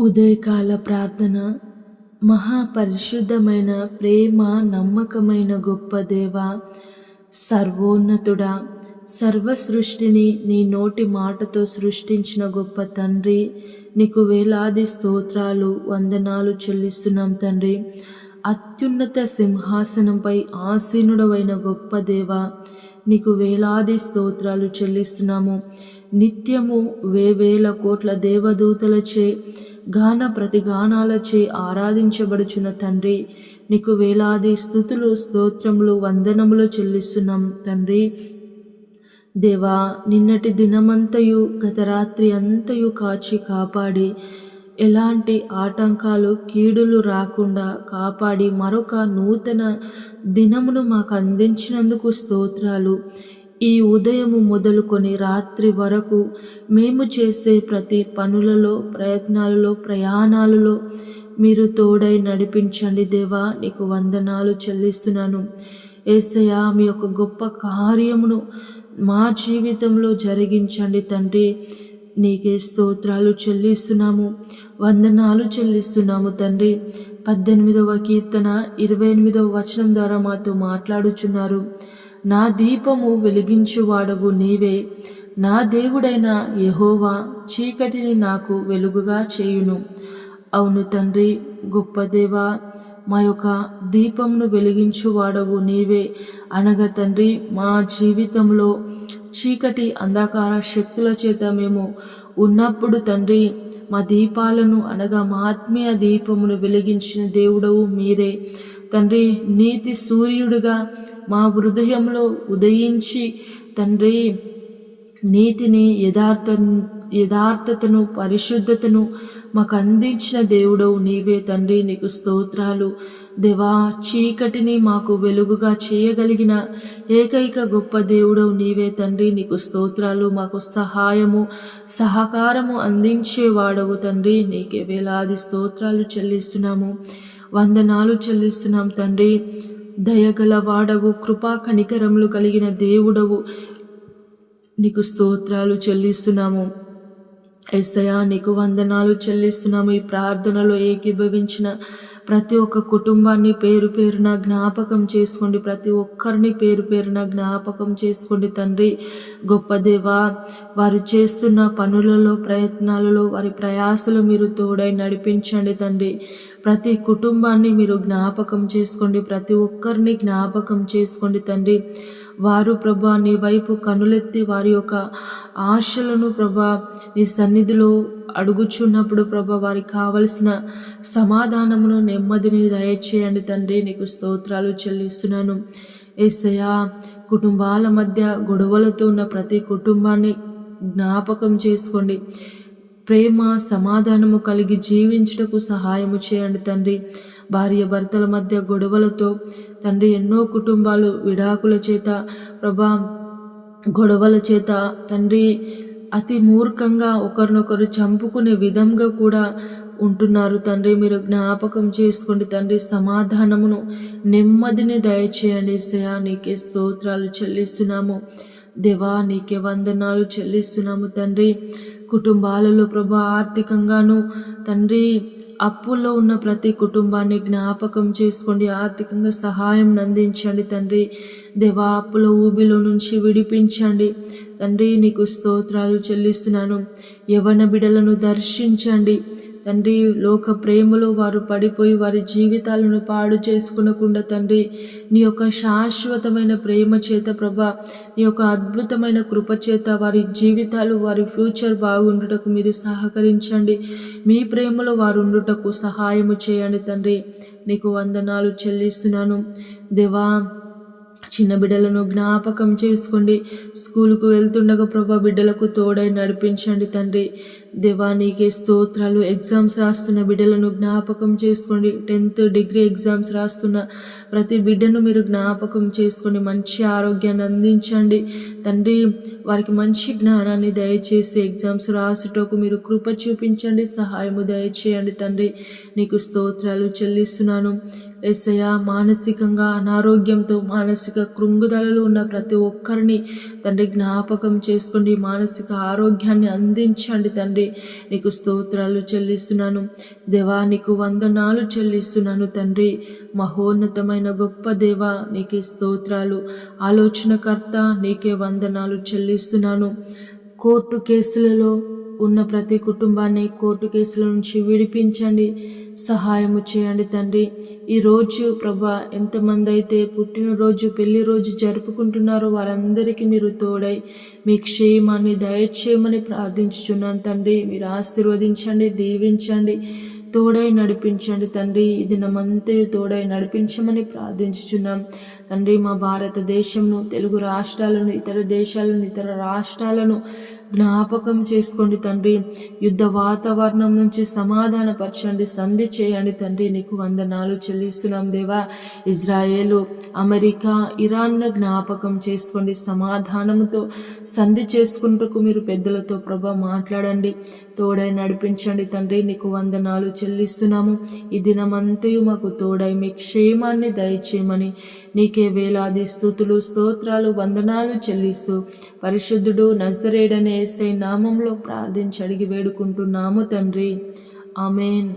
ఉదయకాల ప్రార్థన. మహాపరిశుద్ధమైన ప్రేమ నమ్మకమైన గొప్ప దేవ, సర్వోన్నతుడా, సర్వ సృష్టిని నీ నోటి మాటతో సృష్టించిన గొప్ప తండ్రి, నీకు వేలాది స్తోత్రాలు వందనాలు చెల్లిస్తున్నాం తండ్రి. అత్యున్నత సింహాసనంపై ఆసీనుడవైన గొప్ప దేవ, నీకు వేలాది స్తోత్రాలు చెల్లిస్తున్నాము. నిత్యము వేవేల కోట్ల దేవదూతలచే గాన ప్రతిగానాలచే ఆరాధించబడుచున్న తండ్రి, నీకు వేలాది స్తుతులు స్తోత్రములు వందనములు చెల్లిస్తున్నాం తండ్రి. దేవా, నిన్నటి దినమంతయు గత రాత్రి అంతయు కాచి కాపాడి ఎలాంటి ఆటంకాలు కీడులు రాకుండా కాపాడి మరొక నూతన దినమును మాకు అందించినందుకు స్తోత్రాలు. ఈ ఉదయము మొదలుకొని రాత్రి వరకు మేము చేసే ప్రతి పనులలో, ప్రయత్నాలలో, ప్రయాణాలలో మీరు తోడై నడిపించండి దేవా, నీకు వందనాలు చెల్లిస్తున్నాను. యేసయ్యా, మీ యొక్క గొప్ప కార్యమును మా జీవితంలో జరిగించండి తండ్రి. నీకే స్తోత్రాలు చెల్లిస్తున్నాము, వందనాలు చెల్లిస్తున్నాము తండ్రి. 18వ కీర్తన 28వ వచనం ద్వారా మాతో మాట్లాడుచున్నారు. నా దీపము వెలిగించువాడవు నీవే, నా దేవుడైన యెహోవా చీకటిని నాకు వెలుగుగా చేయును. అవును తండ్రి, గొప్ప దేవా, మా యొక్క దీపమును వెలిగించువాడవు నీవే అనగా తండ్రి, మా జీవితంలో చీకటి అంధకార శక్తుల చేత మేము ఉన్నప్పుడు తండ్రి, మా దీపాలను అనగా మా ఆత్మీయ దీపమును వెలిగించిన దేవుడవు మీరే తండ్రి. నీతి సూర్యుడిగా మా హృదయంలో ఉదయించి తండ్రి, నీతిని, యథార్థతను, పరిశుద్ధతను మాకు అందించిన దేవుడవు నీవే తండ్రి. నీకు స్తోత్రాలు దేవా. చీకటిని మాకు వెలుగుగా చేయగలిగిన ఏకైక గొప్ప దేవుడవు నీవే తండ్రి. నీకు స్తోత్రాలు. మాకు సహాయము, సహకారము అందించేవాడవు తండ్రి. నీకే వేలాది స్తోత్రాలు చెల్లిస్తున్నాము, వందనాలు చెల్లిస్తున్నాం తండ్రి. దయగల వాడవు, కృపా కనికరములు కలిగిన దేవుడవు, నీకు స్తోత్రాలు చెల్లిస్తున్నాము. యేసయ్యా, నీకు వందనాలు చెల్లిస్తున్నాము. ఈ ప్రార్థనలో ఏకీభవించిన ప్రతి ఒక్క కుటుంబాన్ని పేరు పేరున జ్ఞాపకం చేసుకోండి. ప్రతి ఒక్కరిని పేరు పేరున జ్ఞాపకం చేసుకోండి తండ్రి. గొప్ప దేవా, వారు చేస్తున్న పనులలో, ప్రయత్నాలలో, వారి ప్రయాసలు మీరు తోడై నడిపించండి తండ్రి. ప్రతి కుటుంబాన్ని మీరు జ్ఞాపకం చేసుకోండి, ప్రతి ఒక్కరిని జ్ఞాపకం చేసుకోండి తండ్రి. వారు ప్రభా నీ వైపు కనులెత్తి వారి యొక్క ఆశలను ప్రభా నీ సన్నిధిలో అడుగుచున్నప్పుడు ప్రభా వారికి కావలసిన సమాధానమును, నెమ్మదిని దయచేయండి తండ్రి. నీకు స్తోత్రాలు చెల్లిస్తున్నాను. యేసయ్యా, కుటుంబాల మధ్య గొడవలతో ఉన్న ప్రతి కుటుంబాన్ని జ్ఞాపకం చేసుకోండి. ప్రేమ, సమాధానము కలిగి జీవించుటకు సహాయము చేయండి తండ్రి. భార్య భర్తల మధ్య గొడవలతో తండ్రి ఎన్నో కుటుంబాలు విడాకుల చేత ప్రభా, గొడవల చేత తండ్రి అతి మూర్ఖంగా ఒకరినొకరు చంపుకునే విధంగా కూడా ఉంటున్నారు తండ్రి. మీరు జ్ఞాపకం చేసుకోండి తండ్రి. సమాధానమును, నెమ్మదిని దయచేయండి. యేసయ్యా, నీకే స్తోత్రాలు చెల్లిస్తున్నాము దేవా. నీకే వందనాలు చెల్లిస్తున్నాము తండ్రి. కుటుంబాలలో ప్రభా ఆర్థికంగాను తండ్రి అప్పుల్లో ఉన్న ప్రతి కుటుంబాన్ని జ్ఞాపకం చేసుకోండి. ఆర్థికంగా సహాయం అందించండి తండ్రి. దేవా, అప్పుల ఊబిలో నుంచి విడిపించండి తండ్రి. నీకు స్తోత్రాలు చెల్లిస్తున్నాను. యవ్వన బిడ్డలను దర్శించండి తండ్రి. లోక ప్రేమలో వారు పడిపోయి వారి జీవితాలను పాడు చేసుకునకుండా తండ్రి, నీ యొక్క శాశ్వతమైన ప్రేమ చేత ప్రభా, నీ యొక్క అద్భుతమైన కృప చేత వారి జీవితాలు, వారి ఫ్యూచర్ బాగుండుటకు మీరు సహకరించండి. మీ ప్రేమలో వారు ఉండుటకు సహాయము చేయండి తండ్రి. నీకు వందనాలు చెల్లిస్తున్నాను దేవా. చిన్న బిడ్డలను జ్ఞాపకం చేసుకోండి. స్కూలుకు వెళ్తుండగా ప్రభా బిడ్డలకు తోడై నడిపించండి తండ్రి. దేవా, నీకే స్తోత్రాలు. ఎగ్జామ్స్ రాస్తున్న బిడ్డలను జ్ఞాపకం చేసుకోండి. 10th డిగ్రీ ఎగ్జామ్స్ రాస్తున్న ప్రతి బిడ్డను మీరు జ్ఞాపకం చేసుకోండి. మంచి ఆరోగ్యాన్ని అందించండి తండ్రి. వారికి మంచి జ్ఞానాన్ని దయచేసి ఎగ్జామ్స్ రాసుటకు మీరు కృప చూపించండి, సహాయము దయచేయండి తండ్రి. నీకు స్తోత్రాలు చెల్లిస్తున్నాను. యేసయ్యా, మానసికంగా అనారోగ్యంతో, మానసిక కృంగుదలలో ఉన్న ప్రతి ఒక్కరిని తండ్రి జ్ఞాపకం చేసుకోండి. మానసిక ఆరోగ్యాన్ని అందించండి తండ్రి. తండ్రి నీకు స్తోత్రాలు చెల్లిస్తున్నాను దేవా, నీకు వందనాలు చెల్లిస్తున్నాను తండ్రి. మహోన్నతమైన గొప్ప దేవా నీకే స్తోత్రాలు. ఆలోచనకర్త నీకే వందనాలు చెల్లిస్తున్నాను. కోర్టు కేసులలో ఉన్న ప్రతి కుటుంబాన్ని కోర్టు కేసుల నుంచి విడిపించండి, సహాయము చేయండి తండ్రి. ఈరోజు ప్రభా ఎంతమంది అయితే పుట్టినరోజు పెళ్లి రోజు జరుపుకుంటున్నారో వారందరికీ మీరు తోడై మీ క్షేమాన్ని దయచేయమని ప్రార్థించుచున్నాను తండ్రి. మీరు ఆశీర్వదించండి, దీవించండి, తోడై నడిపించండి తండ్రి. ఈ దినమంతయు తోడై నడిపించమని ప్రార్థించుచున్నాం తండ్రి. మా భారతదేశంను, తెలుగు రాష్ట్రాలను, ఇతర దేశాలను, ఇతర రాష్ట్రాలను జ్ఞాపకం చేసుకోండి తండ్రి. యుద్ధ వాతావరణం నుంచి సమాధానపరచండి, సంధి చేయండి తండ్రి. నీకు వందనాలు చెల్లిస్తున్నాం దేవా. ఇజ్రాయేలు, అమెరికా, ఇరాన్ను జ్ఞాపకం చేసుకోండి. సమాధానంతో సంధి చేసుకుంటూ మీరు పెద్దలతో ప్రభా మాట్లాడండి, తోడై నడిపించండి తండ్రి. నీకు వందనాలు చెల్లిస్తున్నాము. ఈ దినమంతయు మాకు తోడై మీ క్షేమాన్ని దయచేయమని నీకే వేలాది స్తుతులు, స్తోత్రాలు, వందనాలు చెల్లిస్తూ పరిశుద్ధుడు నజరేయుడనే యేసయ్య నామంలో ప్రార్థించి అడిగి వేడుకుంటున్నాము తండ్రి. ఆమేన్.